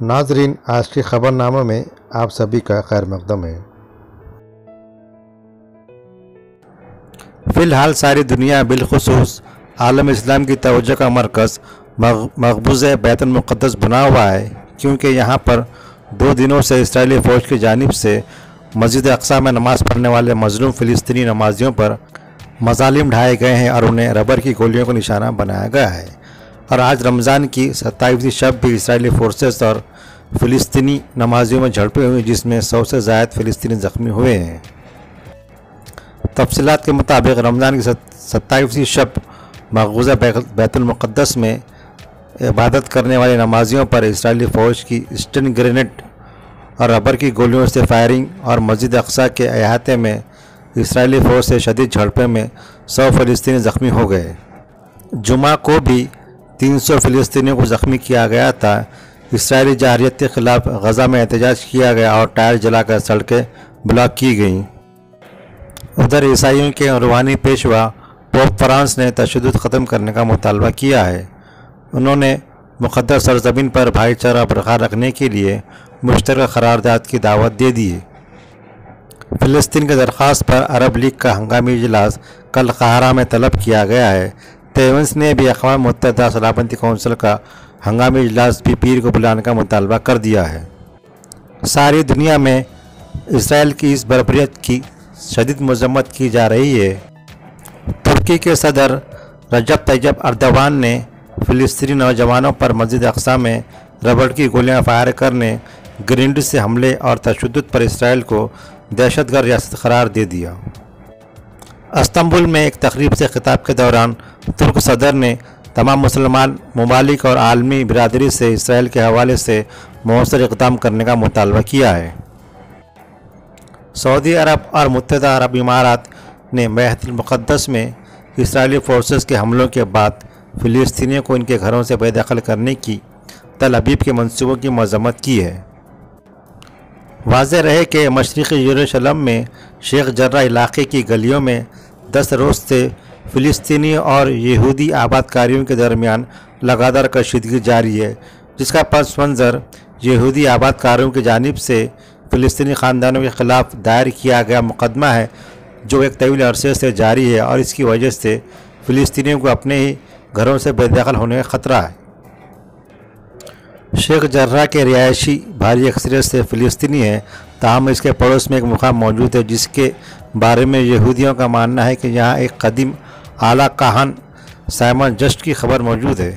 नाजरीन, आज की खबरनामा में आप सभी का खैर मकदम है। फ़िलहाल सारी दुनिया बिलखुसूस आलम इस्लाम की तवज्जो का मरकज़ मक़बूज़ बैतुल मुक़द्दस बना हुआ है, क्योंकि यहाँ पर 2 दिनों से इस्राएली फ़ौज की जानिब से मस्जिद अक़सा में नमाज़ पढ़ने वाले मज़लूम फ़िलिस्तीनी नमाजियों पर मज़ालिम ढाए गए हैं और उन्हें रबर की गोलियों को निशाना बनाया गया है। और आज रमज़ान की 27वीं शब भी इस्राएली फ़ोर्सेस और फ़िलिस्तीनी नमाजियों में झड़पें हुई, जिसमें 100 से ज़ायद फ़िलिस्तीनी ज़ख्मी हुए हैं। तफ़सीलात के मुताबिक रमज़ान की 27वीं शब मक़बूज़ा बैतुल मुक़द्दस में इबादत करने वाले नमाजियों पर इस्राएली फ़ौज की स्टन ग्रेनेड और रबर की गोलियों से फायरिंग और मस्जिद अक़सा के अहाते में इस्राएली फ़ौज से शदीद झड़पें में 100 फ़िलिस्तीनी ज़ख्मी हो गए। जुमा को भी 300 फ़िलिस्तीनियों को ज़ख्मी किया गया था। इस्राएली जारहियत के ख़िलाफ़ गज़ा में एहतजाज किया गया और टायर जलाकर सड़कें ब्लॉक की गईं। उधर ईसाइयों के रूहानी पेशवा पोप फ्रांस ने तशद्दुद ख़त्म करने का मुतालबा किया है। उन्होंने मुक़द्दस सरज़मीन पर भाईचारा बरकरार रखने के लिए मुश्तरका क़रारदाद की दावत दे दी है। फ़िलिस्तीन की दरख्वास्त पर अरब लीग का हंगामी इजलास कल काहिरा में तलब किया गया है। तेवंस ने भी अक़वाम मुत्तहिदा सलामती कौंसिल का हंगामी इजलास भी पीर को बुलाने का मुतालबा कर दिया है। सारी दुनिया में इसराइल की इस बर्बरियत की शदीद मज़म्मत की जा रही है। तुर्की के सदर रजब तैयब अर्दवान ने फ़िलिस्तीनी नौजवानों पर मस्जिद अक़सा में रबड़ की गोलियां फायर करने, ग्रेनेड से हमले और तशद्दुद पर इसराइल को दहशतगर्द रियासत करार दे दिया। इस्तांबुल में एक तकरीब से खिताब के दौरान तुर्क सदर ने तमाम मुसलमान ममालिक और आलमी बिरादरी से इसराइल के हवाले से मौसर इक़दाम करने का मुतालबा किया है। सऊदी अरब और मुत्तहिदा अरब इमारात ने बैतुल मुक़द्दस में इसराइली फ़ोर्सेस के हमलों के बाद फ़िलिस्तीनियों को इनके घरों से बेदखल करने की तल अबीब के मंसूबों की मज़म्मत की है। वाज़ेह रहे कि मशरिक़ी यरूशलेम में शेख जर्रा इलाक़े की गलियों में 10 रोज़ से फ़िलिस्तीनी और यहूदी आबादकारियों के दरमियान लगातार कशीदगी जारी है, जिसका पस मंज़र यहूदी आबादकारों की जानिब से फ़िलिस्तीनी ख़ानदानों के ख़िलाफ़ दायर किया गया मुक़दमा है, जो एक तवील अरसे से जारी है और इसकी वजह से फ़िलिस्तीनियों को अपने ही घरों से बेदखल होने का ख़तरा है। शेख जर्रा के रिहायशी भारी अक्सरियत से फ़िलिस्तीनी है, ताहम इसके पड़ोस में एक मुकाम मौजूद है जिसके बारे में यहूदियों का मानना है कि यहाँ एक कदीम आला काहन साइमन जस्ट की खबर मौजूद है।